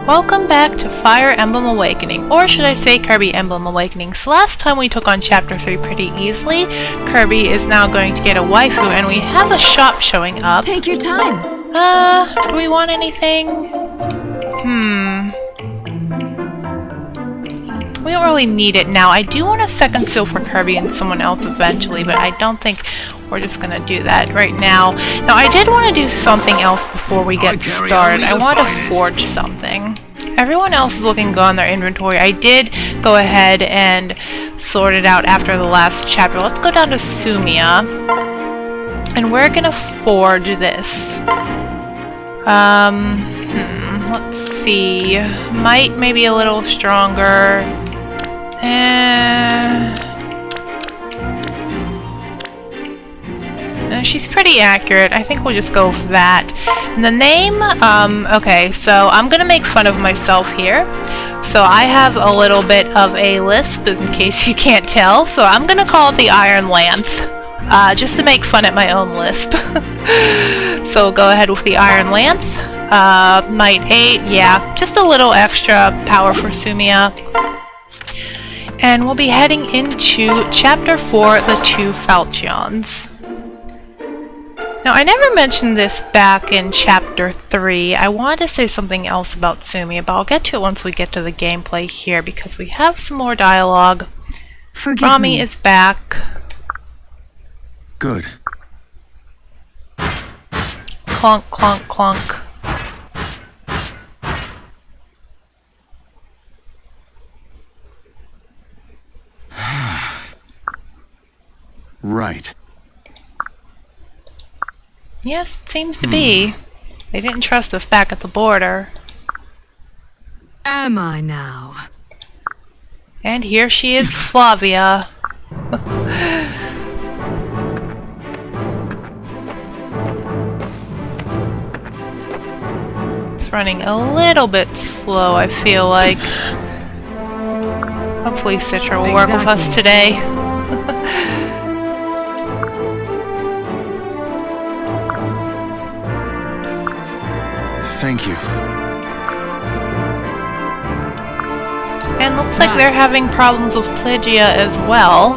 Welcome back to Fire Emblem Awakening, or should I say Kirby Emblem Awakening. So last time we took on Chapter 3 pretty easily. Kirby is now going to get a waifu, and we have a shop showing up. Take your time. Do we want anything? We don't really need it now. I do want a second seal for Kirby and someone else eventually, but I don't think we're just gonna do that right now. Now, I did want to do something else before we get started. I want to forge something. Everyone else is looking good on their inventory. I did go ahead and sort it out after the last chapter. Let's go down to Sumia. And we're gonna forge this. Let's see. Might maybe a little stronger. She's pretty accurate. I think we'll just go with that. And the name, okay, so I'm gonna make fun of myself here. So I have a little bit of a lisp, in case you can't tell. So I'm gonna call it the Iron Lance, just to make fun at my own lisp. So we'll go ahead with the Iron Lance. Might 8, yeah, just a little extra power for Sumia. And we'll be heading into Chapter 4, the Two Falchions. Now, I never mentioned this back in Chapter 3. I wanted to say something else about Sumia, but I'll get to it once we get to the gameplay here, because we have some more dialogue. Rami is back. Good. Clunk, clunk, clunk. Right. Yes, it seems to be. They didn't trust us back at the border. Am I now? And here she is, Flavia. It's running a little bit slow, I feel like. Hopefully Citra will work with us today. Thank you. And looks like they're having problems with Pligia as well.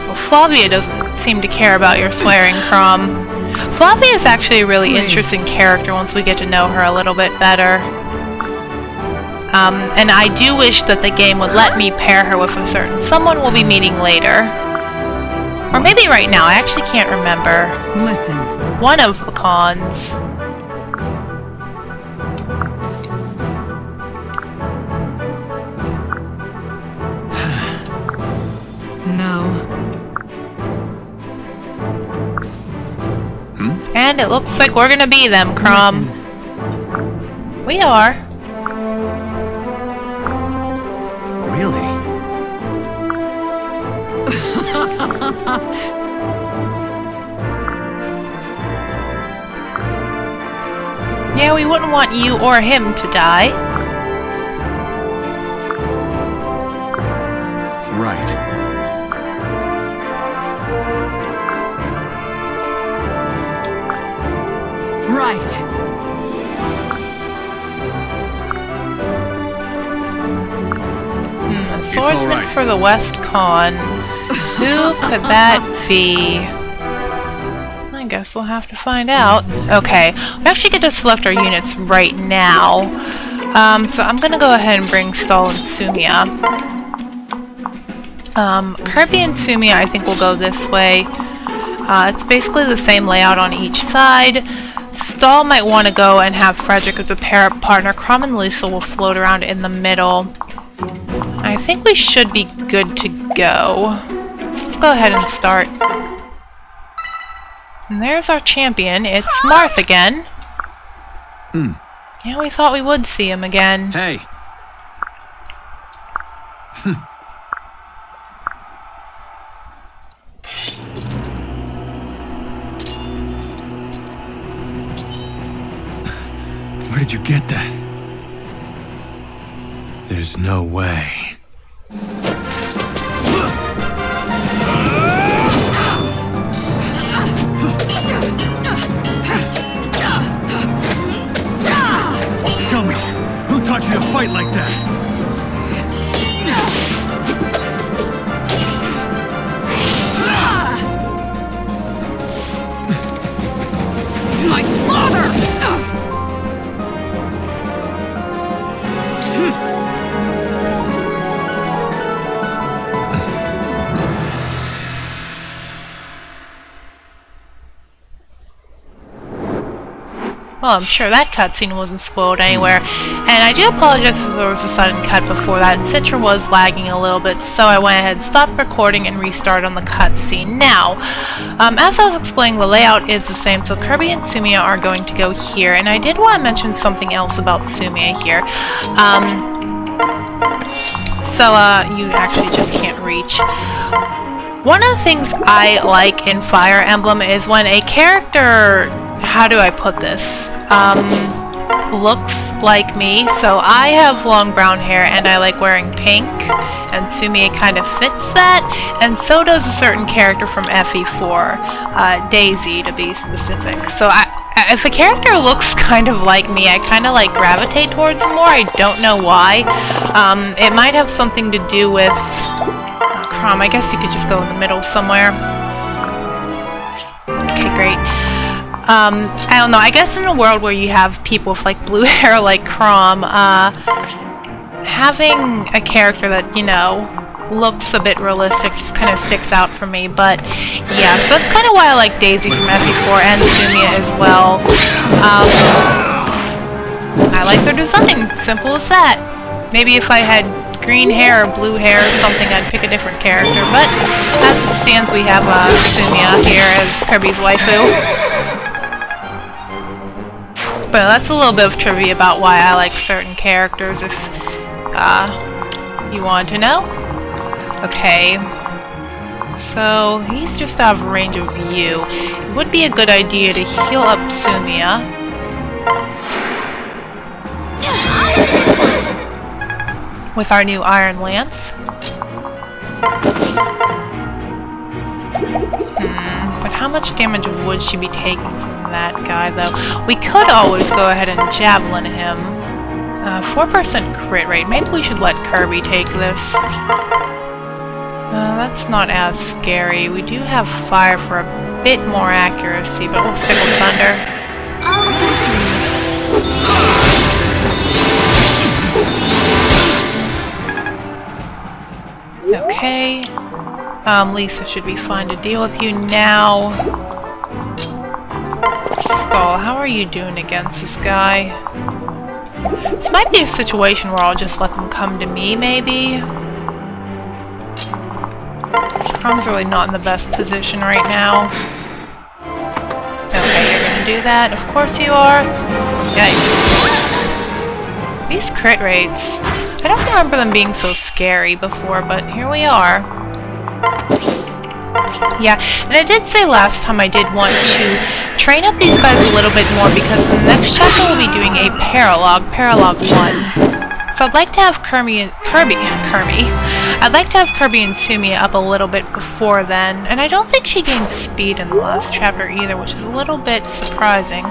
Well, Flavia doesn't seem to care about your swearing, Crom. Flavia is actually a really interesting character once we get to know her a little bit better. And I do wish that the game would let me pair her with a certain someone we'll be meeting later. Or maybe right now, I actually can't remember. Listen. One of the cons. No. And it looks like we're gonna be them, Crom. We are. Really? Yeah, we wouldn't want you or him to die. Right. Right. A swordsman right. for the West Con. Who could that be? I guess we'll have to find out. Okay, we actually get to select our units right now. So I'm gonna go ahead and bring Stall and Sumia. Kirby and Sumia, I think, will go this way. It's basically the same layout on each side. Stall might want to go and have Frederick as a partner. Crom and Lisa will float around in the middle. I think we should be good to go. So let's go ahead and start. And there's our champion. It's Marth again. Yeah, we thought we would see him again. Hey. Where did you get that? There's no way. Well, I'm sure that cutscene wasn't spoiled anywhere. And I do apologize if there was a sudden cut before that. Citra was lagging a little bit, so I went ahead, stopped recording, and restarted on the cutscene. Now, as I was explaining, the layout is the same, so Kirby and Sumiya are going to go here. And I did want to mention something else about Sumiya here. You actually just can't reach. One of the things I like in Fire Emblem is when a character, how do I put this, looks like me. So I have long brown hair and I like wearing pink, and Sumiya kind of fits that, and so does a certain character from FE4, Daisy to be specific. So if a character looks kind of like me, I kind of like gravitate towards them more. I don't know why. It might have something to do with Crom. I guess you could just go in the middle somewhere. Okay, great. I don't know, I guess in a world where you have people with like blue hair like Crom, having a character that, you know, looks a bit realistic just kind of sticks out for me. But yeah, so that's kind of why I like Daisy from FE4 and Sumiya as well. I like their design, simple as that. Maybe if I had green hair or blue hair or something, I'd pick a different character, but as it stands, we have Sumiya here as Kirby's waifu. But that's a little bit of trivia about why I like certain characters, if you want to know. Okay, so he's just out of range of view. It would be a good idea to heal up Sumiya. With our new Iron Lance. But how much damage would she be taking from that guy, though? We could always go ahead and javelin him. 4% crit rate. Maybe we should let Kirby take this. That's not as scary. We do have fire for a bit more accuracy, but we'll stick with thunder. I'll do Okay. Lisa should be fine to deal with you now. Skull, how are you doing against this guy? This might be a situation where I'll just let them come to me, maybe. Crom's really not in the best position right now. Okay, you're gonna do that. Of course you are. Yikes. These crit rates. I don't remember them being so scary before, but here we are. Yeah, and I did say last time I did want to train up these guys a little bit more, because in the next chapter we'll be doing a paralogue 1. So I'd like to have I'd like to have Kirby and Sumiya up a little bit before then, and I don't think she gained speed in the last chapter either, which is a little bit surprising.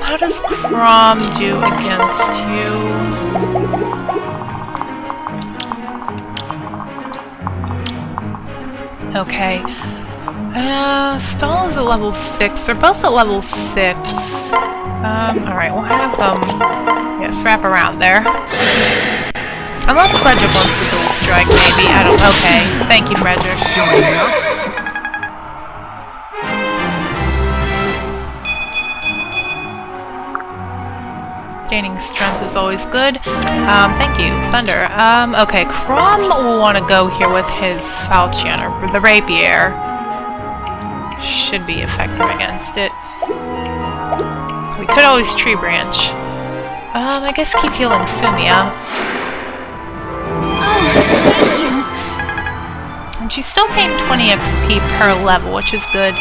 How does Crom do against you? Okay. Stall is at level 6. They're both at level 6. Alright, we'll have them, yes, wrap around there. Unless Frederick wants to dual strike, maybe. I don't, okay. Thank you, Frederick. Gaining strength is always good. Thank you, Thunder. Okay, Crom will want to go here with his falchion, or the rapier. Should be effective against it. We could always tree branch. I guess keep healing Sumiya. Thank you. And she's still paying 20 XP per level, which is good.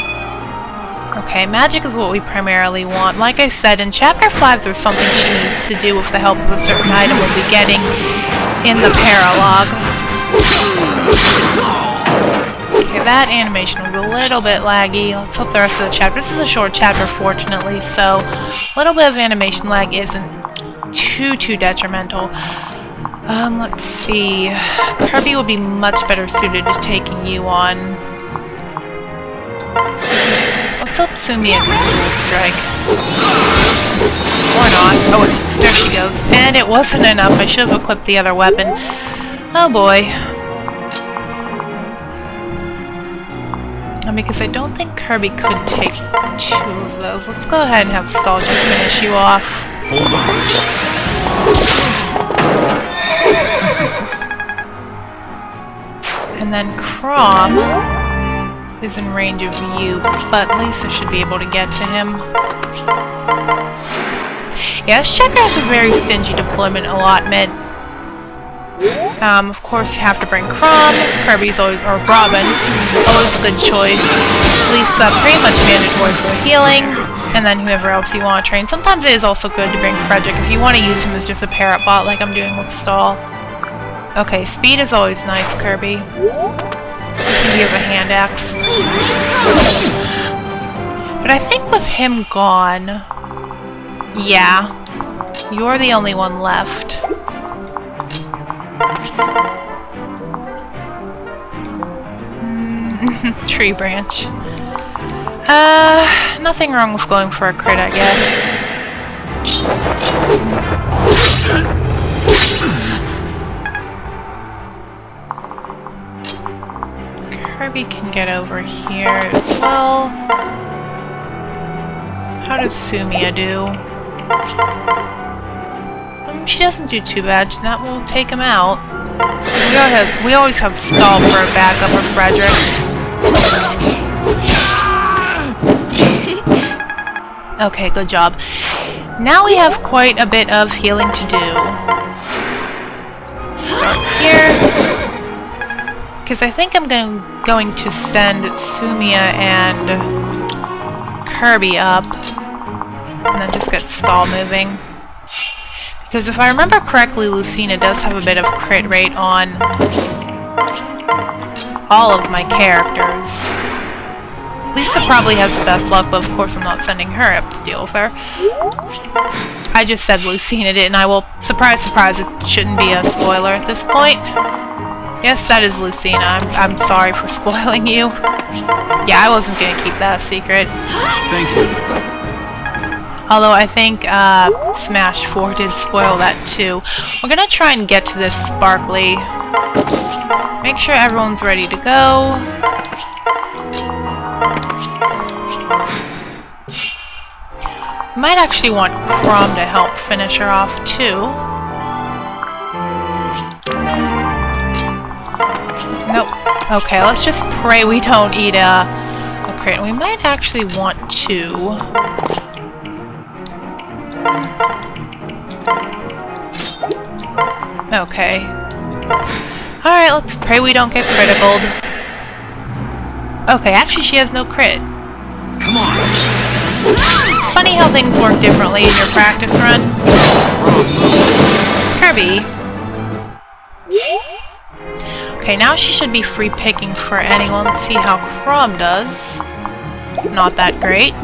Okay, magic is what we primarily want. Like I said, in Chapter 5 there's something she needs to do with the help of a certain item we'll be getting in the paralogue. Okay, that animation was a little bit laggy. Let's hope the rest of the chapter... This is a short chapter, fortunately, so a little bit of animation lag isn't too detrimental. Let's see... Kirby will be much better suited to taking you on. Let's hope Sumiya can dual strike. Or not. Oh, there she goes. And it wasn't enough. I should have equipped the other weapon. Oh boy. Because I don't think Kirby could take 2 of those. Let's go ahead and have Stall just finish you off. Hold on. And then Crom is in range of you, but Lisa should be able to get to him. Yeah, this checker has a very stingy deployment allotment. Of course, you have to bring Crom. Kirby's always, or Robin, always a good choice. Lisa, pretty much mandatory for healing. And then whoever else you want to train. Sometimes it is also good to bring Frederick if you want to use him as just a parrot bot like I'm doing with Stall. Okay, speed is always nice, Kirby. And you have a hand axe. But I think with him gone... Yeah. You're the only one left. Tree branch. Nothing wrong with going for a crit, I guess. Kirby can get over here as well. How does Sumia do? She doesn't do too bad. That will take him out. We always have Stall for a backup of Frederick. Okay, good job. Now we have quite a bit of healing to do. Start here. Because I think I'm going to send Sumia and Kirby up. And then just get Stall moving. Because if I remember correctly, Lucina does have a bit of crit rate on all of my characters. Lisa probably has the best luck, but of course I'm not sending her up to deal with her. I just said Lucina did, and I will... Surprise, surprise, it shouldn't be a spoiler at this point. Yes, that is Lucina. I'm sorry for spoiling you. Yeah, I wasn't going to keep that a secret. Thank you. Although I think Smash 4 did spoil that too. We're gonna try and get to this sparkly. Make sure everyone's ready to go. Might actually want Crom to help finish her off too. Nope. Okay, let's just pray we don't eat a crit. We might actually want to. Okay. Alright, let's pray we don't get criticaled. Okay, actually she has no crit. Come on. Funny how things work differently in your practice run. Kirby. Okay, now she should be free picking for anyone. Let's see how Crom does. Not that great.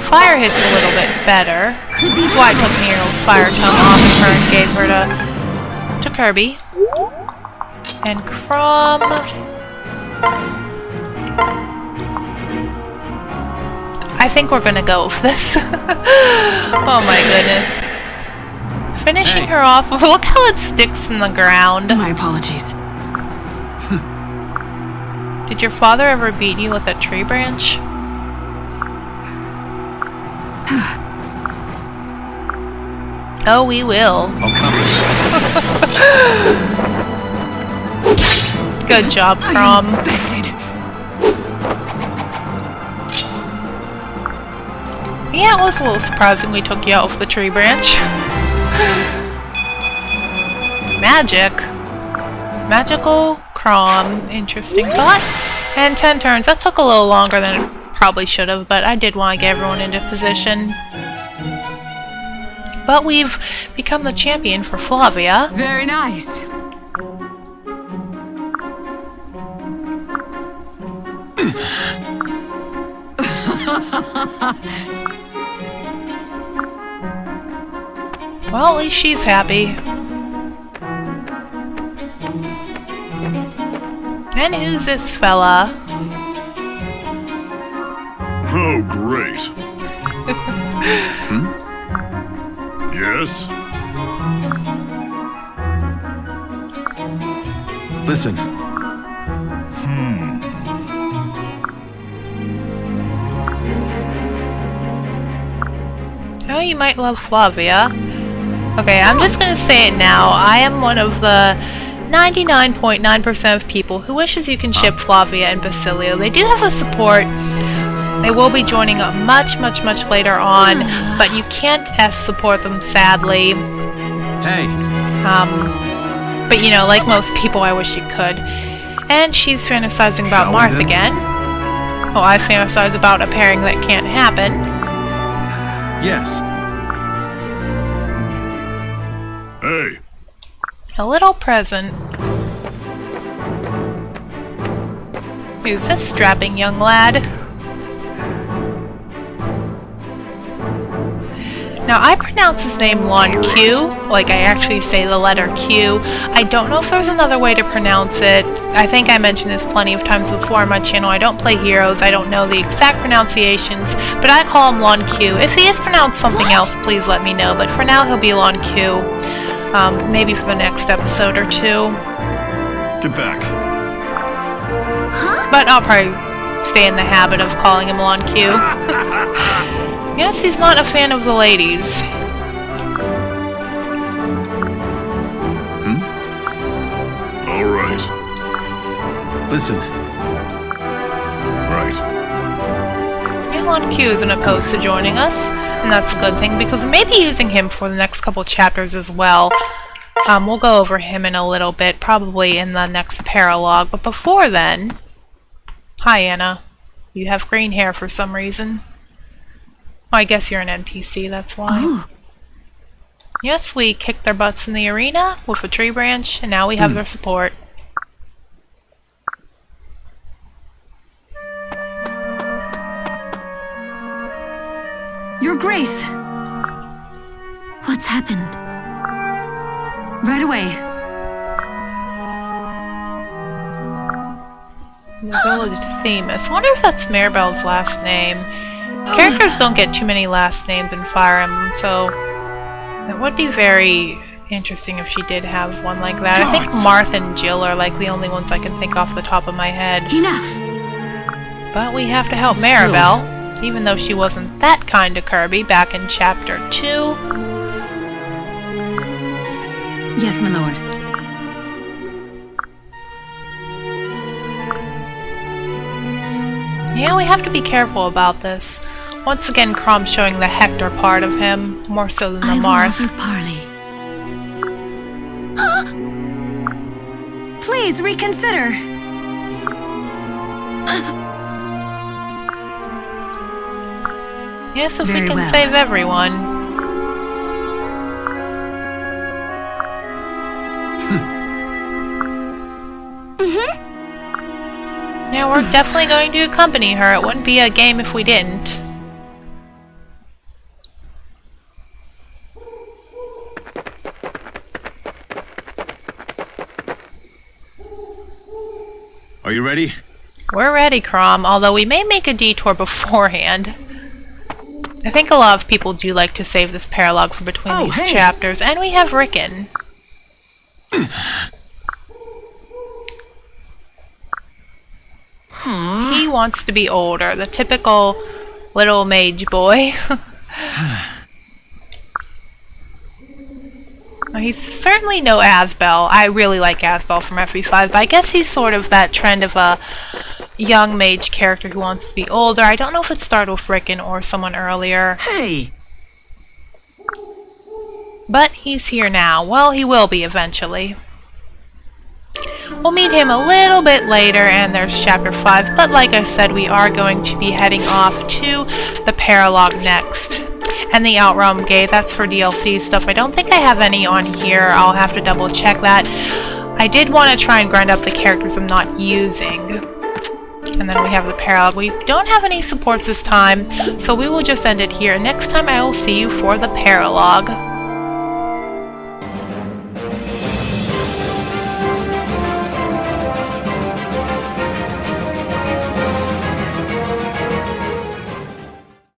Fire hits a little bit better. That's why I took Nero's fire tongue off of her and gave her to Kirby. And Crom... I think we're gonna go with this. Oh my goodness. Finishing her off. Look how it sticks in the ground. My apologies. Did your father ever beat you with a tree branch? Oh, we will. I'll cover Good job, Crom. Bested. Yeah, it was a little surprising we took you out with the tree branch. Magic. Magical Crom. Interesting thought. And 10 turns. That took a little longer than it probably should have, but I did want to get everyone into position. But we've become the champion for Flavia. Very nice. Well, at least she's happy. And who's this fella? Oh, great. Yes? Listen. Oh, you might love Flavia. Okay, I'm just gonna say it now. I am one of the 99.9% of people who wishes you can ship Flavia and Basilio. They do have a support. They will be joining up much later on, but you can't support them, sadly. Hey. But you know, like most people, I wish you could. And she's fantasizing about Marth again. Well, I fantasize about a pairing that can't happen. Yes. Hey. A little present. Who's this strapping young lad? Now, I pronounce his name Lon Q, like I actually say the letter Q. I don't know if there's another way to pronounce it. I think I mentioned this plenty of times before on my channel. I don't play Heroes. I don't know the exact pronunciations, but I call him Lon Q. If he is pronounced something else, please let me know. But for now, he'll be Lon Q. Maybe for the next episode or two. Get back. But I'll probably stay in the habit of calling him Lon Q. Yes, he's not a fan of the ladies. All right. Listen. Right. Yeah, Lon Q isn't opposed to joining us, and that's a good thing because we may be using him for the next couple chapters as well. We'll go over him in a little bit, probably in the next paralogue, but before then... Hi, Anna. You have green hair for some reason. Oh, I guess you're an NPC, that's why. Oh. Yes, we kicked their butts in the arena with a tree branch, and now we have their support. Your Grace! What's happened? Right away. The village Themis. I wonder if that's Maribel's last name. Characters don't get too many last names in Fire Emblem, so it would be very interesting if she did have one like that. I think Marth and Jill are like the only ones I can think off the top of my head. Enough. But we have to help Maribel, even though she wasn't that kind to Kirby back in Chapter 2. Yes, my lord. Yeah, we have to be careful about this. Once again, Crom's showing the Hector part of him, more so than the I will Marth. offer parley. Please reconsider. Yes, if we Very can well. save everyone. Yeah, we're definitely going to accompany her. It wouldn't be a game if we didn't. Are you ready? We're ready, Crom, although we may make a detour beforehand. I think a lot of people do like to save this paralogue for between these chapters, and we have Rickon. He wants to be older, the typical little mage boy. He's certainly no Asbel. I really like Asbel from FE5, but I guess he's sort of that trend of a young mage character who wants to be older. I don't know if it started with Rickon or someone earlier. Hey! But he's here now. Well, he will be eventually. We'll meet him a little bit later, and there's Chapter 5, but like I said, we are going to be heading off to the paralogue next. And the Outrealm Gate, that's for DLC stuff. I don't think I have any on here. I'll have to double check that. I did want to try and grind up the characters I'm not using. And then we have the paralogue. We don't have any supports this time, so we will just end it here. Next time I will see you for the paralogue.